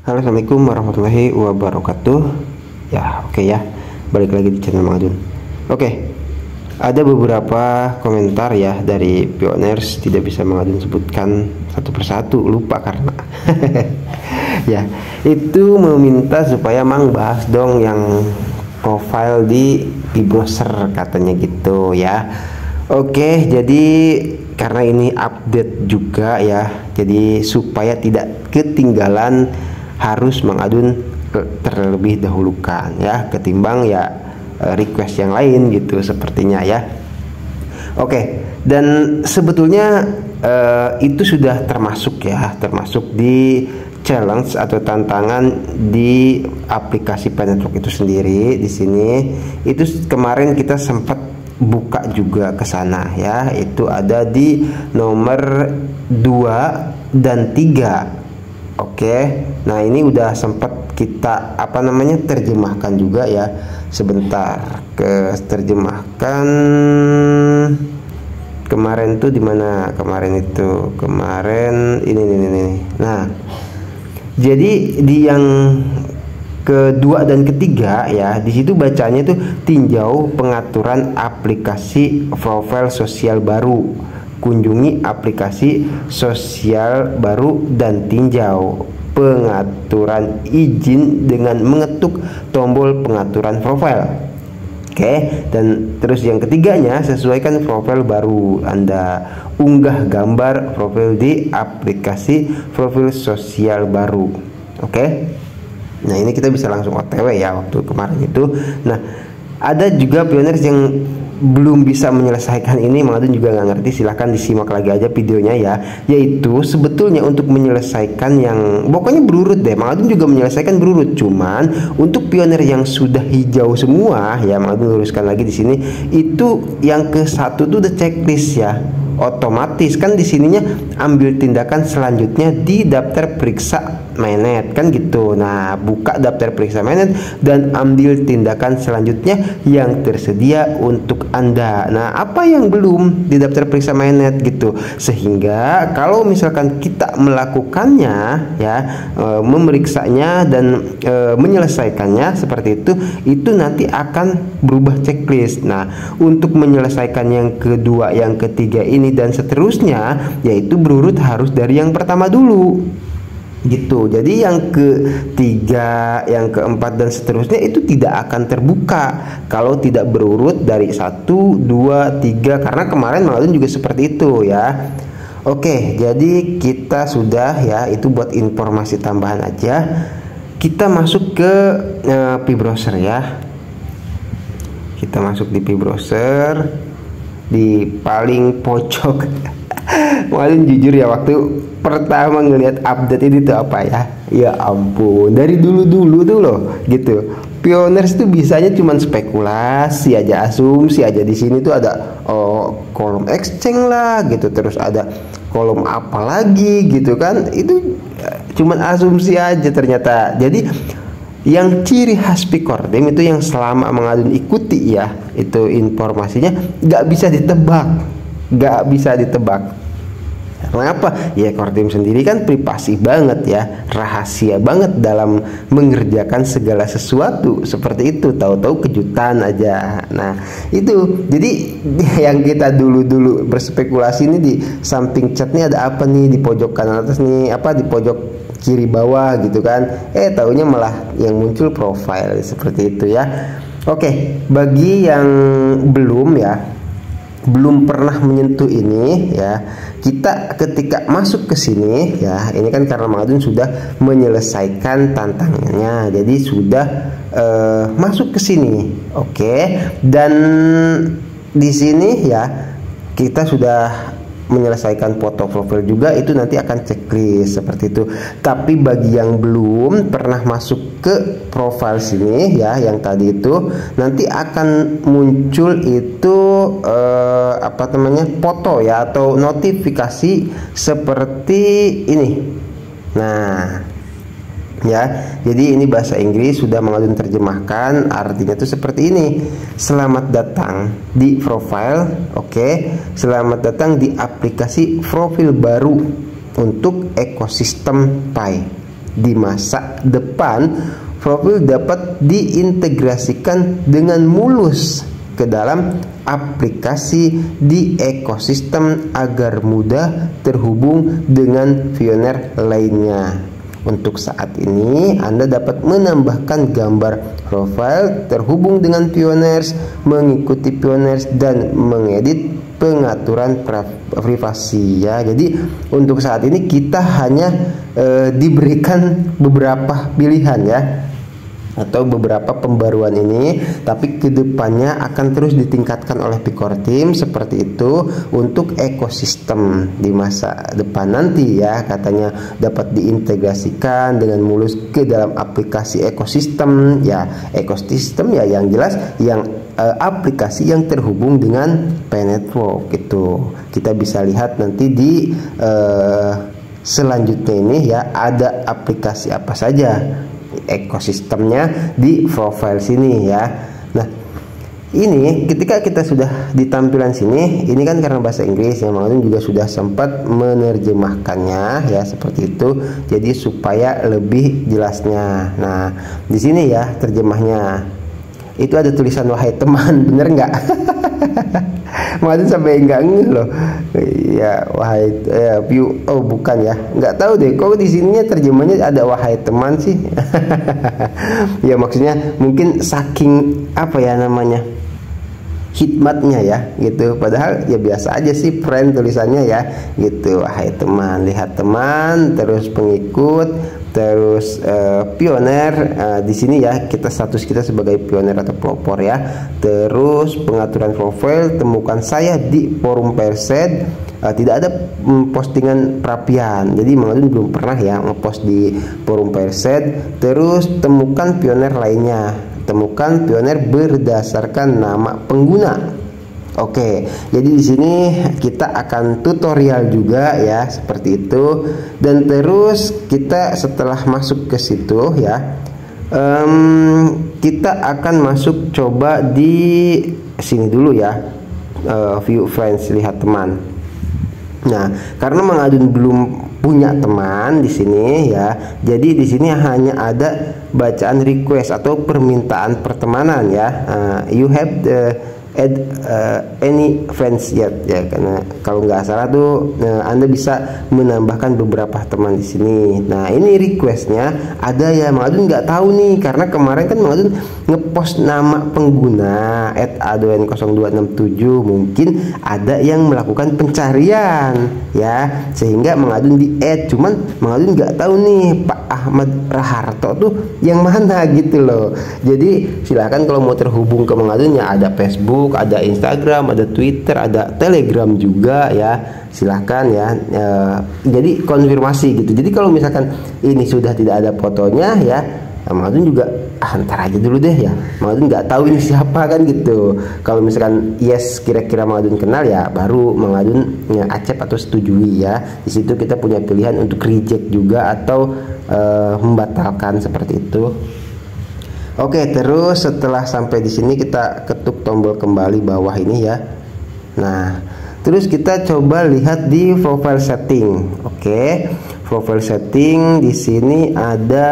Halo, assalamualaikum warahmatullahi wabarakatuh. Ya, oke ya. Balik lagi di channel Mang Adun. Oke, ada beberapa komentar ya dari pioners, tidak bisa Mang Adun sebutkan satu persatu, lupa karena ya, itu meminta supaya Mang bahas dong yang profile di browser katanya gitu ya. Oke, jadi karena ini update juga ya, jadi supaya tidak ketinggalan harus Mang Adun terlebih dahulukan ya, ketimbang ya request yang lain gitu sepertinya ya. Oke, dan sebetulnya itu sudah termasuk di challenge atau tantangan di aplikasi Pi-Network itu sendiri. Di sini itu kemarin kita sempat buka juga ke sana ya, itu ada di nomor 2 dan 3. Oke, nah ini udah sempat kita terjemahkan juga ya. Sebentar, terjemahkan kemarin tuh di mana? Kemarin ini. Nah, jadi di yang kedua dan ketiga ya, di situ bacanya itu tinjau pengaturan aplikasi profil sosial baru, kunjungi aplikasi sosial baru dan tinjau pengaturan izin dengan mengetuk tombol pengaturan profil. Oke, dan terus yang ketiganya, sesuaikan profil baru. Anda unggah gambar profil di aplikasi profil sosial baru. Oke. Nah, ini kita bisa langsung OTW ya waktu kemarin itu. Nah, ada juga pioners yang belum bisa menyelesaikan ini. Mang Adun juga nggak ngerti, silahkan disimak lagi aja videonya ya. Yaitu sebetulnya untuk menyelesaikan yang pokoknya berurut deh, Mang Adun juga menyelesaikan berurut. Cuman untuk pioner yang sudah hijau semua ya, Mang Adun luruskan lagi di sini. Itu yang ke satu tuh udah checklist ya. Otomatis kan di sininya ambil tindakan selanjutnya di daftar periksa mainnet kan gitu. Nah, buka daftar periksa mainnet dan ambil tindakan selanjutnya yang tersedia untuk Anda. Nah, apa yang belum di daftar periksa mainnet gitu, sehingga kalau misalkan kita melakukannya ya, memeriksanya dan menyelesaikannya seperti itu nanti akan berubah checklist. Nah, untuk menyelesaikan yang kedua, yang ketiga ini dan seterusnya, yaitu berurut harus dari yang pertama dulu gitu. Jadi yang ketiga, yang keempat dan seterusnya itu tidak akan terbuka kalau tidak berurut dari 1, 2, 3, karena kemarin Mang Adun juga seperti itu ya. Oke, jadi kita sudah ya, itu buat informasi tambahan aja. Kita masuk ke Pi browser ya. Kita masuk di Pi browser di paling pojok. Mang Adun jujur ya, waktu pertama ngelihat update ini tuh apa ya, ya ampun, dari dulu tuh loh gitu. Pioners tuh bisanya cuman spekulasi aja, asumsi aja. Di sini tuh ada kolom exchange lah gitu, terus ada kolom apa lagi gitu kan, itu cuman asumsi aja ternyata. Jadi yang ciri khas Picordem itu yang selama Mang Adun ikuti ya, itu informasinya nggak bisa ditebak. Kenapa? Ya, Cordem sendiri kan privasi banget ya, rahasia banget dalam mengerjakan segala sesuatu seperti itu. Tahu-tahu kejutan aja. Nah, itu jadi yang kita dulu berspekulasi ini, di samping chat nih ada apa nih, di pojok kanan atas nih, apa di pojok kiri bawah gitu kan. Taunya malah yang muncul profile seperti itu ya. Oke, bagi yang belum pernah menyentuh ini ya, kita ketika masuk ke sini ya, ini kan karena Mang Adun sudah menyelesaikan tantangannya, jadi sudah masuk ke sini. Oke, dan di sini ya kita sudah menyelesaikan foto profil juga, itu nanti akan checklist seperti itu. Tapi bagi yang belum pernah masuk ke profil sini ya, yang tadi itu nanti akan muncul itu foto ya, atau notifikasi seperti ini. Nah ya, jadi ini bahasa Inggris, sudah Mang Adun terjemahkan, artinya itu seperti ini. Selamat datang di profile, oke. Selamat datang di aplikasi profil baru untuk ekosistem Pi. di masa depan, profil dapat diintegrasikan dengan mulus ke dalam aplikasi di ekosistem agar mudah terhubung dengan pioner lainnya. Untuk saat ini, Anda dapat menambahkan gambar profil terhubung dengan pioners, mengikuti pioners, dan mengedit pengaturan privasi ya. Jadi untuk saat ini kita hanya diberikan beberapa pilihan ya, atau beberapa pembaruan ini, tapi kedepannya akan terus ditingkatkan oleh Picor Team seperti itu untuk ekosistem di masa depan nanti ya. Katanya dapat diintegrasikan dengan mulus ke dalam aplikasi ekosistem ya. Ekosistem ya yang jelas yang aplikasi yang terhubung dengan P-Network itu. Kita bisa lihat nanti di selanjutnya ini ya, ada aplikasi apa saja ekosistemnya di profile sini ya. Nah, ini ketika kita sudah di tampilan sini, ini kan karena bahasa Inggris yang Mang Adun juga sudah sempat menerjemahkannya ya seperti itu. Jadi supaya lebih jelasnya. Nah, di sini ya terjemahnya. Itu ada tulisan wahai teman, bener nggak? Mang Adun sampai nggak ngeh loh. Ya wahai view, oh bukan ya, nggak tahu deh kok di sininya terjemahnya ada wahai teman sih. Ya maksudnya mungkin saking apa ya namanya, hikmatnya ya gitu. Padahal ya biasa aja sih friend tulisannya ya gitu. Wahai teman, lihat teman, terus pengikut, terus pioner di sini ya, kita status kita sebagai pioner atau pelopor ya. Terus pengaturan profil, temukan saya di forum Perset. Tidak ada postingan perapian, jadi Mang Adun belum pernah ya ngepost di forum Perset. Terus temukan pioner lainnya, temukan pioner berdasarkan nama pengguna. Oke, jadi di sini kita akan tutorial juga ya seperti itu. Dan terus kita setelah masuk ke situ ya, kita akan masuk coba di sini dulu ya, view friends, lihat teman. Nah, karena Mang Adun belum punya teman di sini ya, jadi di sini hanya ada bacaan request atau permintaan pertemanan ya. You have add any friends yet ya, karena kalau nggak salah tuh Anda bisa menambahkan beberapa teman di sini. Nah, ini requestnya ada ya, Mang Adun nggak tahu nih karena kemarin kan Mang Adun ngepost nama pengguna @adoen0267, mungkin ada yang melakukan pencarian ya sehingga Mang Adun di add, cuman Mang Adun nggak tahu nih Pak Ahmad Raharto tuh yang mana gitu loh. Jadi silahkan kalau mau terhubung ke Mang Adun ya, ada Facebook, ada Instagram, ada Twitter, ada Telegram juga ya. Silahkan ya. Jadi konfirmasi gitu. Jadi kalau misalkan ini sudah tidak ada fotonya ya, Mang Adun juga ntar aja dulu deh ya. Mang Adun nggak tahu ini siapa kan gitu. Kalau misalkan yes kira-kira Mang Adun kenal ya, baru Mang Adun accept atau setujui ya. Di situ kita punya pilihan untuk reject juga atau membatalkan seperti itu. Oke, terus setelah sampai di sini kita ketuk tombol kembali bawah ini ya. Nah, terus kita coba lihat di profile setting. Oke, profile setting di sini ada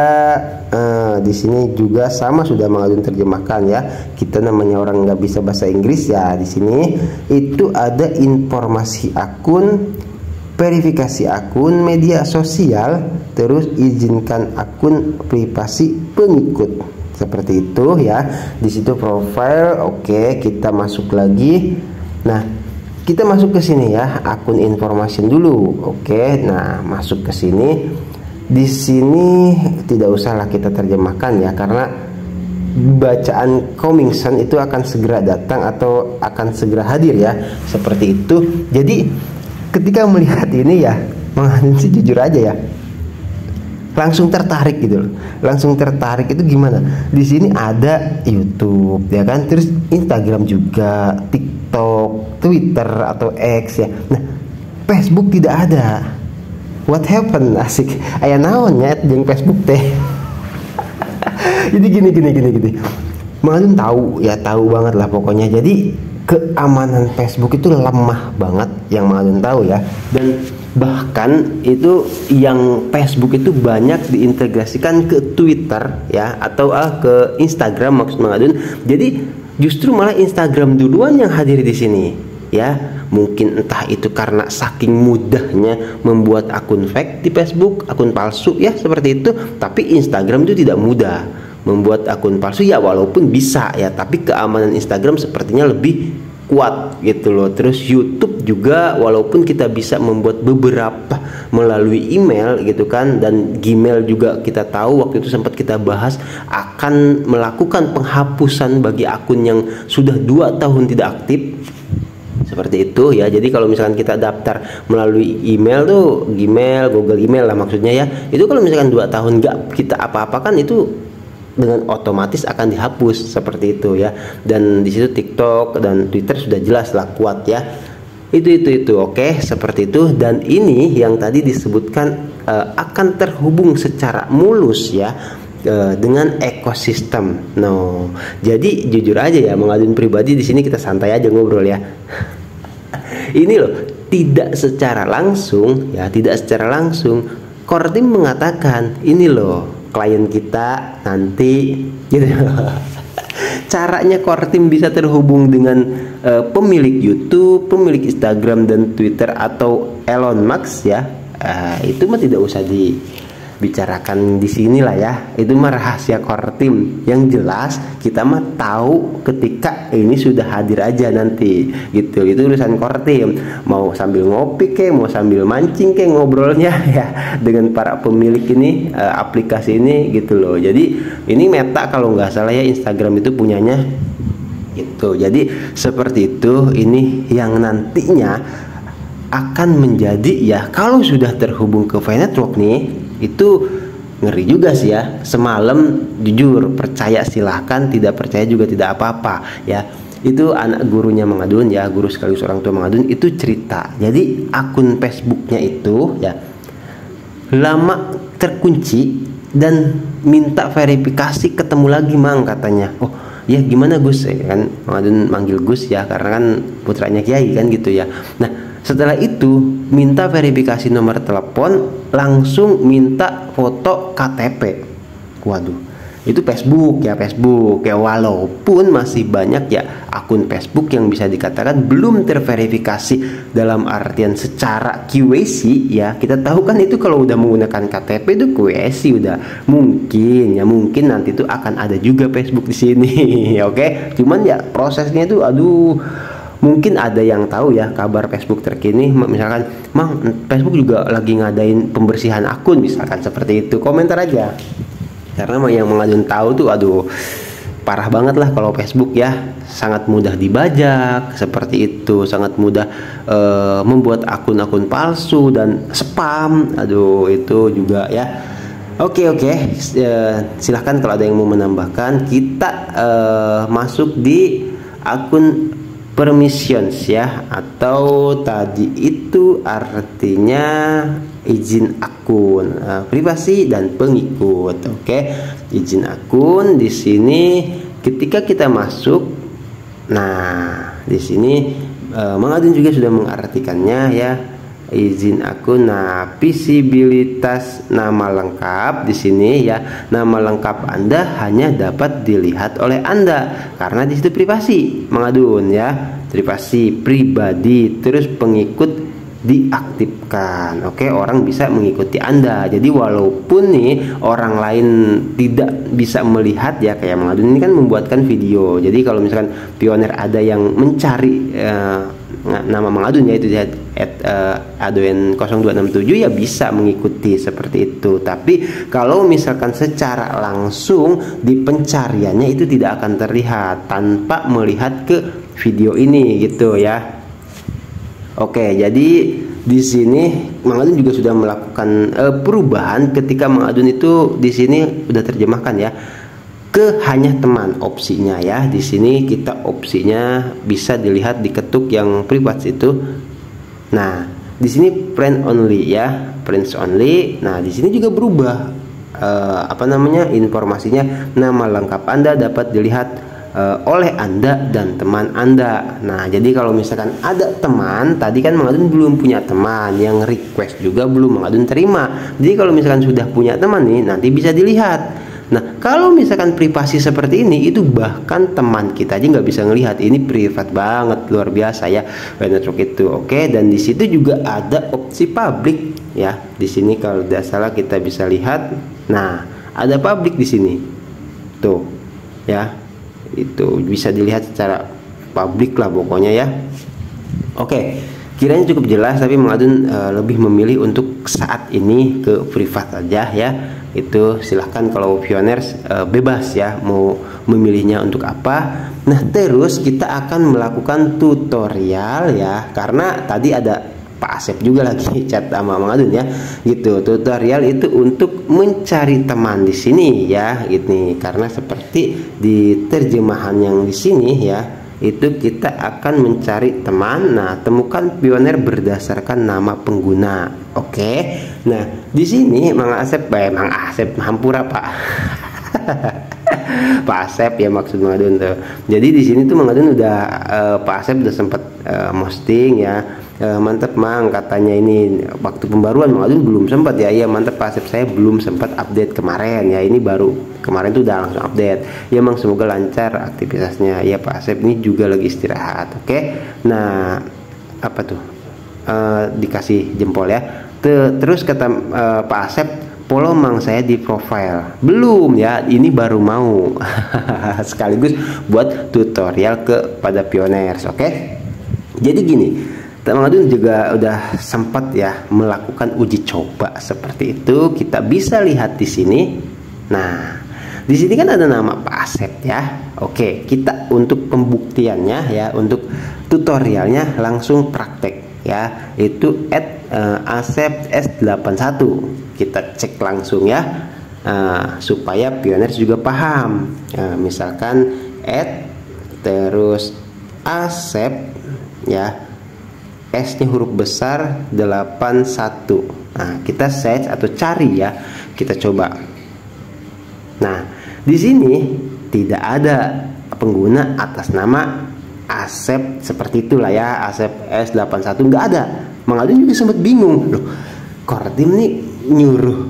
di sini juga sama, sudah Mang Adun terjemahkan ya. Kita namanya orang nggak bisa bahasa Inggris ya. Di sini itu ada informasi akun, verifikasi akun media sosial, terus izinkan akun privasi pengikut. Seperti itu ya. Di situ profile. Oke, kita masuk lagi. Nah, kita masuk ke sini ya, akun information dulu. Oke, nah masuk ke sini. Di sini tidak usahlah kita terjemahkan ya, karena bacaan coming soon itu akan segera datang atau akan segera hadir ya. Seperti itu. Jadi ketika melihat ini ya, Mang Adun sih jujur aja ya, langsung tertarik gitu loh. Langsung tertarik itu gimana? Di sini ada YouTube ya kan, terus Instagram juga, TikTok, Twitter atau X ya. Nah, Facebook tidak ada. What happened? Asik. Aya naon nya jeung Facebook teh. Jadi gini. Mang Adun tahu ya, tahu banget lah pokoknya. Jadi keamanan Facebook itu lemah banget, yang Mang tahu ya. Dan bahkan itu yang Facebook itu banyak diintegrasikan ke Twitter ya, atau ke Instagram maksud Mang Adun. Jadi justru malah Instagram duluan yang hadir di sini ya. Mungkin entah itu karena saking mudahnya membuat akun fake di Facebook, akun palsu ya seperti itu. Tapi Instagram itu tidak mudah membuat akun palsu ya, walaupun bisa ya, tapi keamanan Instagram sepertinya lebih kuat gitu loh. Terus YouTube juga, walaupun kita bisa membuat beberapa melalui email gitu kan, dan Gmail juga kita tahu waktu itu sempat kita bahas akan melakukan penghapusan bagi akun yang sudah 2 tahun tidak aktif seperti itu ya. Jadi kalau misalkan kita daftar melalui email tuh, Gmail, Google Email lah maksudnya ya, itu kalau misalkan 2 tahun nggak kita apa-apakan itu dengan otomatis akan dihapus seperti itu ya. Dan di situ TikTok dan Twitter sudah jelas lah kuat ya. Itu oke, seperti itu. Dan ini yang tadi disebutkan akan terhubung secara mulus ya dengan ekosistem. No, jadi jujur aja ya, Mang Adun pribadi di sini kita santai aja ngobrol ya. Ini loh, tidak secara langsung ya, tidak secara langsung core team mengatakan ini loh klien kita nanti gitu. Caranya core team bisa terhubung dengan pemilik YouTube, pemilik Instagram dan Twitter atau Elon Musk ya. Itu mah tidak usah dibicarakan di sini lah ya. Itu mah rahasia core team. Yang jelas kita mah tahu ketika ini sudah hadir aja nanti gitu. Itu urusan core team. Mau sambil ngopi kek, mau sambil mancing kek ngobrolnya ya dengan para pemilik ini aplikasi ini gitu loh. Jadi ini Meta kalau nggak salah ya, Instagram itu punyanya itu. Jadi seperti itu. Ini yang nantinya akan menjadi ya, kalau sudah terhubung ke VNetwork nih, itu ngeri juga sih ya. Semalam jujur percaya silahkan, tidak percaya juga tidak apa-apa ya. Itu anak gurunya Mang Adun ya, guru sekaligus orang tua Mang Adun itu cerita. Jadi akun Facebooknya itu ya lama terkunci dan minta verifikasi, ketemu lagi Mang katanya. Oh ya gimana Gus ya kan, Mang Adun manggil Gus ya karena kan putranya Kiai kan gitu ya. Nah setelah itu minta verifikasi nomor telepon, langsung minta foto KTP. Waduh, itu Facebook ya, Facebook ya. Walaupun masih banyak ya akun Facebook yang bisa dikatakan belum terverifikasi dalam artian secara QAC ya. Kita tahu kan itu kalau udah menggunakan KTP itu QAC udah mungkin ya, mungkin nanti itu akan ada juga Facebook di sini. Oke, cuman ya prosesnya itu aduh. Mungkin ada yang tahu ya kabar Facebook terkini, misalkan Mang, Facebook juga lagi ngadain pembersihan akun misalkan seperti itu, komentar aja. Karena yang Mang Adun tahu tuh aduh parah banget lah kalau Facebook ya, sangat mudah dibajak seperti itu, sangat mudah membuat akun-akun palsu dan spam. Aduh itu juga ya. Oke, silahkan kalau ada yang mau menambahkan. Kita masuk di akun permissions ya, atau tadi itu artinya izin akun, privasi dan pengikut. Oke, izin akun di sini ketika kita masuk. Nah, di sini Mang Adun juga sudah mengartikannya ya. Izin akun. Nah, visibilitas nama lengkap di sini ya. Nama lengkap Anda hanya dapat dilihat oleh Anda karena di situ privasi, Mang Adun ya. Privasi pribadi, terus pengikut diaktifkan. Oke, orang bisa mengikuti Anda. Jadi walaupun nih orang lain tidak bisa melihat ya, kayak Mang Adun ini kan membuatkan video. Jadi kalau misalkan pioner ada yang mencari nama Mang Adun ya, itu @aduen 0267 ya bisa mengikuti seperti itu. Tapi kalau misalkan secara langsung di pencariannya itu tidak akan terlihat tanpa melihat ke video ini gitu ya. Oke, jadi di sini Mang Adun juga sudah melakukan perubahan ketika Mang Adun itu di sini sudah terjemahkan ya ke hanya teman opsinya ya. Di sini kita opsinya bisa dilihat diketuk yang private itu. Nah, di sini friend only ya, friends only. Nah, di sini juga berubah informasinya. Nama lengkap Anda dapat dilihat oleh Anda dan teman Anda. Nah, jadi kalau misalkan ada teman, tadi kan Mang Adun belum punya teman, yang request juga belum Mang Adun terima. Jadi kalau misalkan sudah punya teman nih, nanti bisa dilihat. Nah, kalau misalkan privasi seperti ini, itu bahkan teman kita aja nggak bisa ngelihat. Ini privat banget, luar biasa ya, network itu. Oke, dan di situ juga ada opsi publik ya. Di sini kalau tidak salah kita bisa lihat. Nah, ada publik di sini. Tuh, ya. Itu bisa dilihat secara publik lah pokoknya ya. Oke, kiranya cukup jelas, tapi Mang Adun lebih memilih untuk saat ini ke privat aja ya. Itu silahkan kalau pioners bebas ya mau memilihnya untuk apa. Nah, terus kita akan melakukan tutorial ya, karena tadi ada Pak Asep juga lagi chat sama Mang Adun ya, gitu. Tutorial itu untuk mencari teman di sini ya, gitu. Karena seperti di terjemahan yang di sini ya, itu kita akan mencari teman. Nah, temukan pioner berdasarkan nama pengguna. Oke. Nah, di sini Mang Asep, hampura Pak. Pak Asep ya maksud Mang Adun tuh. Jadi di sini tuh Mang Adun udah Pak Asep udah sempat posting ya. Mantap Mang, katanya ini waktu pembaruan Mang Adun belum sempat ya. Iya mantap Pak Asep, saya belum sempat update kemarin ya. Ini baru kemarin tuh udah langsung update. Ya Mang, semoga lancar aktivitasnya. Ya Pak Asep ini juga lagi istirahat. Oke. Nah, apa tuh? Dikasih jempol ya. Terus kata Pak Asep, follow Mang saya di profile. Belum ya, ini baru mau. Sekaligus buat tutorial kepada pioners. Oke. Jadi gini, Mang Adun juga udah sempat ya melakukan uji coba seperti itu. Kita bisa lihat di sini. Nah, di sini kan ada nama Pak Asep ya. Oke, kita untuk pembuktiannya ya, untuk tutorialnya langsung praktek ya. Itu @asep s81. Kita cek langsung ya, supaya pioners juga paham. Misalkan terus Asep ya, S-nya huruf besar 81. Nah, kita search atau cari ya, kita coba. Nah, di sini tidak ada pengguna atas nama Asep seperti itulah ya, Asep S81 nggak ada. Mang Adun juga sempat bingung loh, Kortim nih nyuruh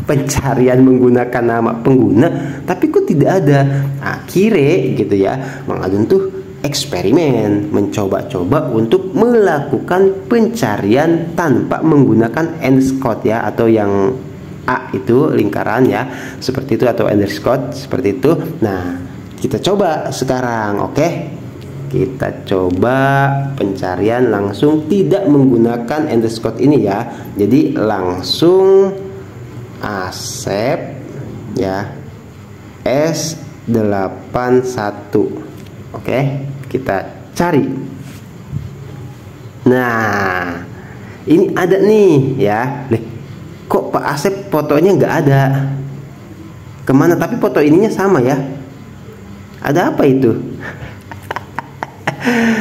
pencarian menggunakan nama pengguna, tapi kok tidak ada. Akhirnya gitu ya, Mang Adun tuh eksperimen, mencoba-coba untuk melakukan pencarian tanpa menggunakan Enscode ya, atau yang A itu lingkaran ya, seperti itu, atau underscore seperti itu. Nah, kita coba sekarang. Oke, kita coba pencarian langsung tidak menggunakan underscore ini ya. Jadi langsung Asep ya, S81. Oke, kita cari. Nah, ini ada nih ya. Kok Pak Asep fotonya nggak ada? Kemana? Tapi foto ininya sama ya. Ada apa itu?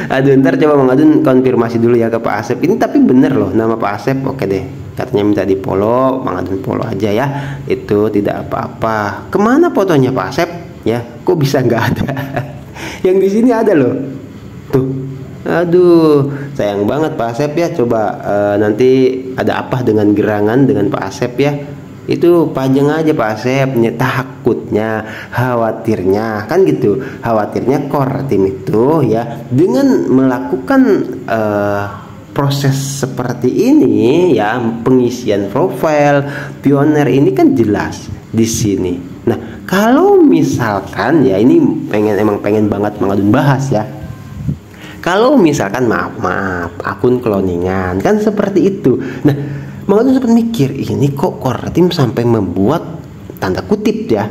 Aduh, ntar coba Mang Adun konfirmasi dulu ya ke Pak Asep. Ini tapi bener loh nama Pak Asep. Oke deh, katanya minta di follow. Mang Adun follow aja ya. Itu tidak apa-apa. Kemana fotonya Pak Asep? Ya, kok bisa nggak ada? Yang di sini ada loh. Tuh. Aduh, sayang banget Pak Asep ya. Coba nanti ada apa dengan gerangan dengan Pak Asep ya. Itu pajang aja Pak Asep, takutnya, khawatirnya kan gitu. Khawatirnya Kortim itu ya dengan melakukan proses seperti ini ya, pengisian profil pioner ini kan jelas di sini. Nah, kalau misalkan ya, ini emang pengen banget Mang Adun bahas ya. Kalau misalkan maaf akun cloningan kan seperti itu. Nah, Mang Adun sempat mikir, ini kok Kortim sampai membuat tanda kutip ya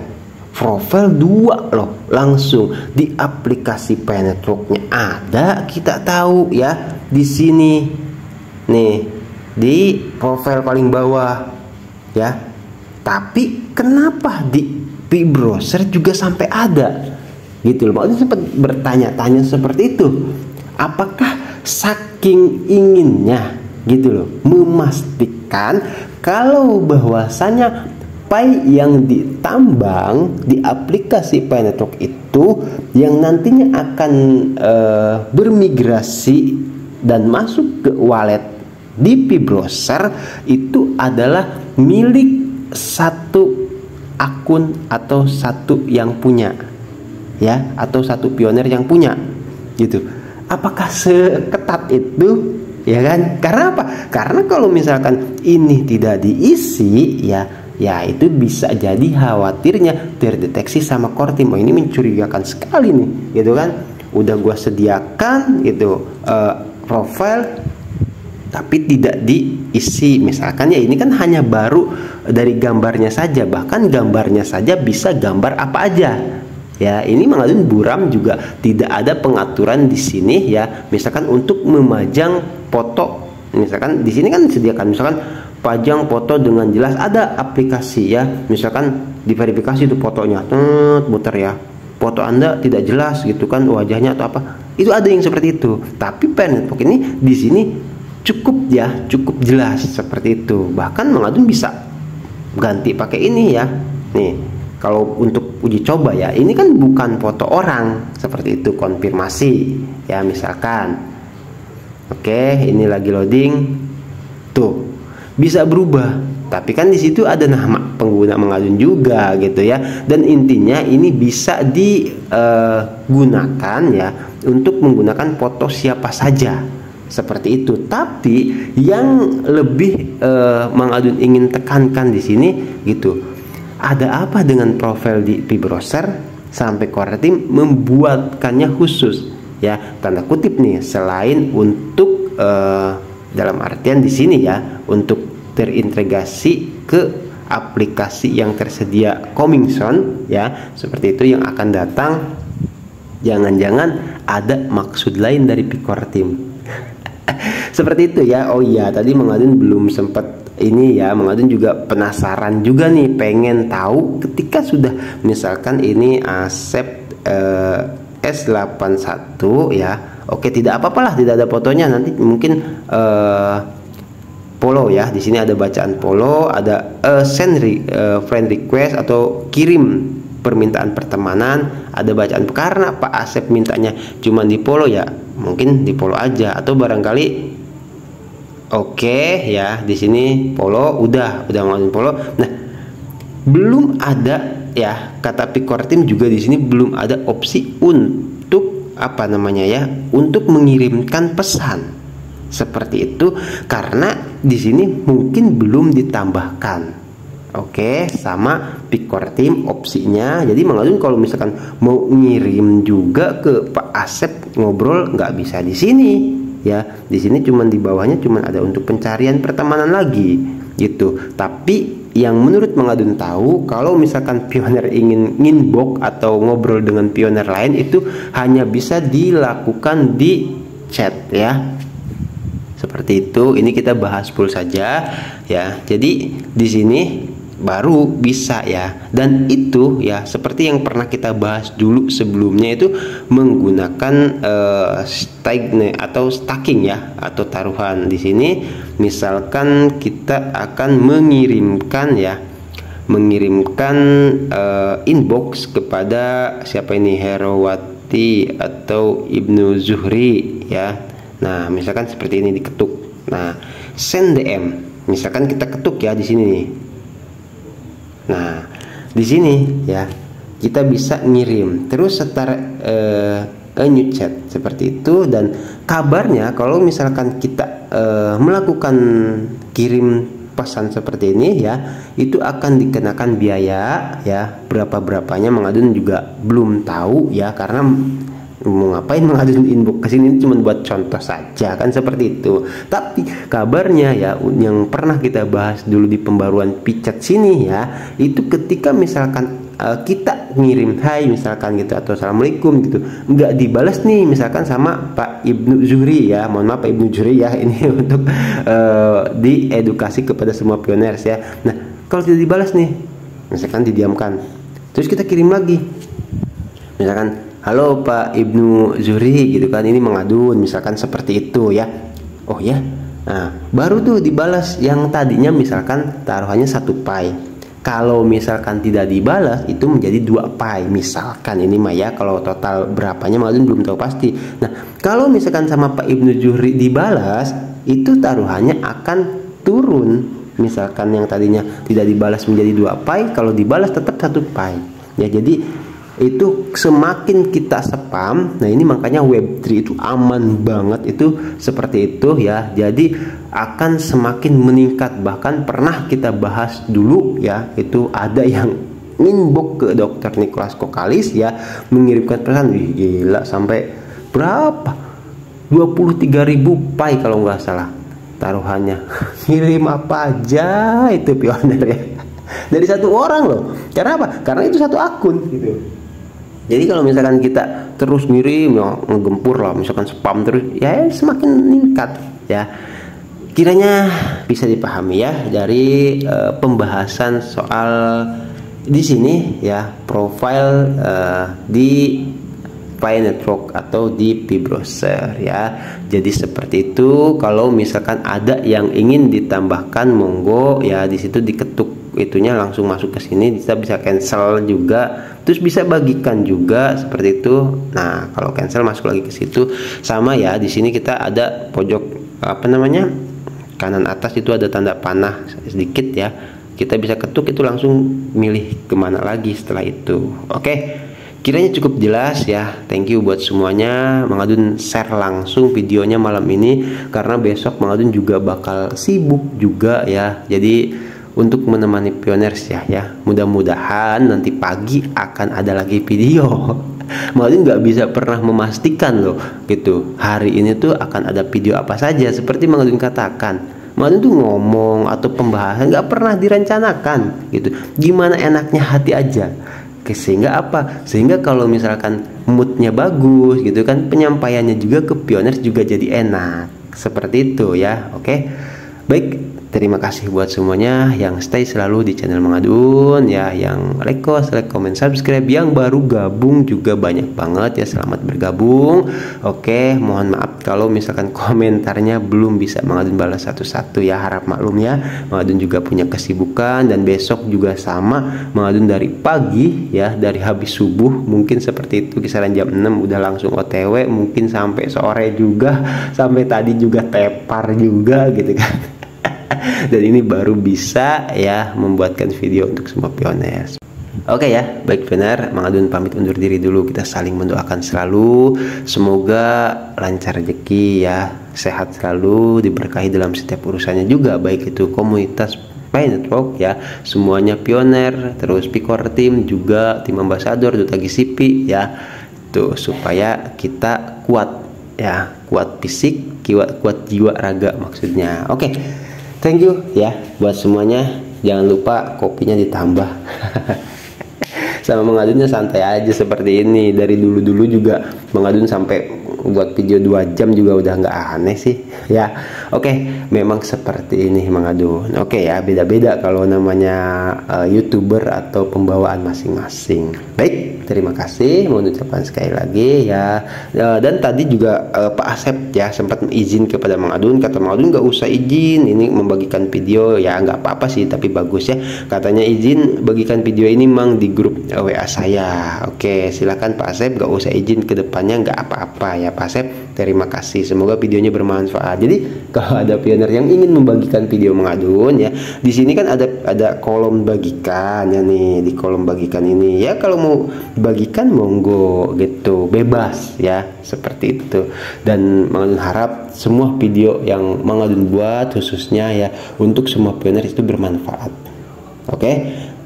profil 2 loh, langsung di aplikasi Network-nya ada, kita tahu ya di sini nih di profil paling bawah ya. Tapi kenapa di browser juga sampai ada gitu loh? Mang Adun sempat bertanya-tanya seperti itu. Apakah saking inginnya gitu loh memastikan kalau bahwasanya Pi yang ditambang di aplikasi Pi Network itu sesuatu yang nantinya akan bermigrasi dan masuk ke wallet di Pi-Browser itu adalah milik satu akun atau satu yang punya, ya, atau satu pioner yang punya, gitu. Apakah seketat itu? Ya kan? Karena apa? Karena kalau misalkan ini tidak diisi, ya itu bisa jadi khawatirnya terdeteksi sama core team. Oh, ini mencurigakan sekali nih, gitu kan? Udah gua sediakan gitu profile, tapi tidak diisi. Misalkan ya ini kan hanya baru dari gambarnya saja, bahkan gambarnya saja bisa gambar apa aja. Ya, ini mengadun buram juga tidak ada pengaturan di sini, ya. Misalkan untuk memajang foto, misalkan di sini kan disediakan misalkan pajang foto dengan jelas, ada aplikasi, ya. Misalkan diverifikasi itu fotonya, muter ya. Foto Anda tidak jelas gitu kan, wajahnya atau apa. Itu ada yang seperti itu. Tapi Pen Network ini di sini cukup, ya, cukup jelas seperti itu. Bahkan mengadun bisa ganti pakai ini, ya. Nih, kalau untuk uji coba, ya, ini kan bukan foto orang seperti itu, konfirmasi, ya, misalkan. Oke, ini lagi loading. Tuh, bisa berubah. Tapi kan di situ ada nama pengguna mengadun juga gitu, ya. Dan intinya ini bisa digunakan, ya, untuk menggunakan foto siapa saja. Seperti itu. Tapi yang lebih mengadun ingin tekankan di sini gitu. Ada apa dengan profil di Pi-Browser sampai core team membuatkannya khusus, ya, tanda kutip nih, selain untuk dalam artian di sini, ya, untuk terintegrasi ke aplikasi yang tersedia coming soon, ya, seperti itu yang akan datang. Jangan-jangan ada maksud lain dari Pi-Core team. Seperti itu, ya. Oh iya, tadi mengadun belum sempat ini, ya, mengadun juga penasaran juga nih, pengen tahu ketika sudah misalkan ini Asep S81, ya. Oke, tidak apa-apalah tidak ada fotonya, nanti mungkin follow, ya. Di sini ada bacaan follow, ada send friend request atau kirim permintaan pertemanan, ada bacaan. Karena Pak Asep mintanya cuma di follow, ya, mungkin di follow aja, atau barangkali oke, ya, di sini follow, udah ngelakuin follow. Nah, belum ada, ya, kata Pi-Core team juga di sini belum ada opsi untuk apa namanya, ya, untuk mengirimkan pesan seperti itu, karena di sini mungkin belum ditambahkan. Oke, sama Pi-Core team opsinya. Jadi mengadun kalau misalkan mau ngirim juga ke Pak Asep ngobrol, nggak bisa di sini. Ya, di sini cuman di bawahnya cuman ada untuk pencarian pertemanan lagi gitu. Tapi yang menurut mengadun tahu, kalau misalkan pioner ingin inbox atau ngobrol dengan pioner lain itu hanya bisa dilakukan di chat, ya. Seperti itu. Ini kita bahas full saja, ya. Jadi di sini baru bisa, ya. Dan itu, ya, seperti yang pernah kita bahas dulu sebelumnya, itu menggunakan stacking, ya, atau taruhan. Di sini misalkan kita akan mengirimkan, ya, inbox kepada siapa ini, Herawati atau Ibnu Zuhri, ya. Nah, misalkan seperti ini diketuk. Nah, send DM. Misalkan kita ketuk, ya, di sini nih. Nah, di sini, ya, kita bisa ngirim terus setar new chat seperti itu. Dan kabarnya kalau misalkan kita melakukan kirim pesan seperti ini, ya, itu akan dikenakan biaya, ya. Berapanya mengadun juga belum tahu, ya, karena mau ngapain mengadun inbox ke sini, cuma buat contoh saja kan, seperti itu. Tapi kabarnya, ya, yang pernah kita bahas dulu di pembaruan Pi-Chat sini, ya, itu ketika misalkan kita ngirim hai misalkan gitu, atau assalamualaikum gitu, nggak dibalas nih misalkan sama Pak Ibnu Zuhri, ya, mohon maaf Pak Ibnu Zuhri, ya, ini untuk diedukasi kepada semua pioners, ya. Nah, kalau tidak dibalas nih, misalkan didiamkan, terus kita kirim lagi, misalkan halo Pak Ibnu Zuhri gitu kan, ini mengadun, misalkan seperti itu, ya. Oh, ya. Nah, baru tuh dibalas yang tadinya misalkan taruhannya 1 pi. Kalau misalkan tidak dibalas itu menjadi 2 pi misalkan ini mah ya, kalau total berapanya Mang Adun belum tahu pasti. Nah kalau misalkan sama Pak Ibnu Zuhri dibalas, itu taruhannya akan turun. Misalkan yang tadinya tidak dibalas menjadi 2 pi, kalau dibalas tetap 1 pi ya. Jadi itu semakin kita spam, nah ini makanya Web3 itu aman banget itu seperti itu ya. Jadi akan semakin meningkat. Bahkan pernah kita bahas dulu ya, itu ada yang inbox ke Dr. Nicholas Kokalis ya, mengirimkan pesan, gila sampai berapa, 23.000 pi kalau nggak salah taruhannya. Ngirim apa aja itu pioner ya, dari satu orang loh. Karena apa? Karena itu satu akun gitu. Jadi kalau misalkan kita terus ngirim ya, ngegempur lah, misalkan spam terus ya, semakin meningkat ya. Kiranya bisa dipahami ya dari pembahasan soal di sini ya, profile di Pi Network atau di Pi Browser ya. Jadi seperti itu. Kalau misalkan ada yang ingin ditambahkan, monggo ya, di situ diketuk itunya langsung masuk ke sini. Kita bisa cancel juga, terus bisa bagikan juga seperti itu. Nah kalau cancel masuk lagi ke situ. Sama ya, di sini kita ada pojok apa namanya, kanan atas itu ada tanda panah sedikit ya, kita bisa ketuk itu langsung milih kemana lagi setelah itu. Oke, kiranya cukup jelas ya. Thank you buat semuanya. Mang Adun share langsung videonya malam ini karena besok Mang Adun juga bakal sibuk juga ya. Jadi untuk menemani pioners ya, mudah-mudahan nanti pagi akan ada lagi video. Mang Adun nggak bisa pernah memastikan loh gitu, hari ini tuh akan ada video apa saja. Seperti Mang Adun katakan, Mang Adun tuh ngomong atau pembahasan nggak pernah direncanakan gitu, gimana enaknya hati aja. Sehingga apa? Sehingga kalau misalkan moodnya bagus gitu kan, penyampaiannya juga ke pioners juga jadi enak. Seperti itu ya. Oke, baik. Terima kasih buat semuanya yang stay selalu di channel Mang Adun ya, yang like, comment, subscribe, yang baru gabung juga banyak banget ya, selamat bergabung. Oke, mohon maaf kalau misalkan komentarnya belum bisa Mang Adun balas satu-satu ya, harap maklum ya. Mang Adun juga punya kesibukan dan besok juga sama, Mang Adun dari pagi ya, dari habis subuh mungkin seperti itu, kisaran jam 6 udah langsung OTW, mungkin sampai sore juga, sampai tadi juga tepar juga gitu kan. Dan ini baru bisa ya membuatkan video untuk semua pioners. Oke ya, baik pioner, Mang Adun pamit undur diri dulu. Kita saling mendoakan selalu, semoga lancar rezeki ya, sehat selalu, diberkahi dalam setiap urusannya juga, baik itu komunitas Pi Network ya, semuanya pioner, terus Picor Team juga, tim ambassador, Duta GCP ya, tuh supaya kita kuat ya, kuat fisik, kuat jiwa raga maksudnya. Oke. Thank you ya buat semuanya. Jangan lupa kopinya ditambah. Sama Mang Adunnya santai aja seperti ini. Dari dulu-dulu juga Mang Adun sampai buat video 2 jam juga udah nggak aneh sih ya. Oke, memang seperti ini Mang Adun. Oke ya, beda-beda kalau namanya YouTuber atau pembawaan masing-masing. Baik, terima kasih, mau ucapkan sekali lagi ya. Dan tadi juga Pak Asep ya sempat izin kepada Mang Adun, kata Mang Adun nggak usah izin ini membagikan video ya, nggak apa-apa sih, tapi bagus ya katanya izin bagikan video ini Mang di grup WA saya. Oke, silakan Pak Asep, nggak usah izin ke depannya, nggak apa-apa ya Pak Asep. Terima kasih, semoga videonya bermanfaat. Jadi kalau ada pioner yang ingin membagikan video Mang Adun ya, di sini kan ada kolom bagikan ya nih, di kolom bagikan ini ya, kalau mau bagikan monggo gitu, bebas ya, seperti itu. Dan Mang Adun harap semua video yang Mang Adun buat khususnya ya untuk semua pioner itu bermanfaat. Oke,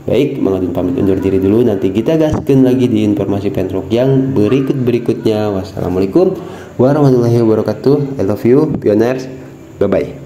baik, Mang Adun pamit undur diri dulu, nanti kita gaskan lagi di informasi Pi Network yang berikutnya. Wassalamualaikum warahmatullahi wabarakatuh. I love you pioners, bye bye.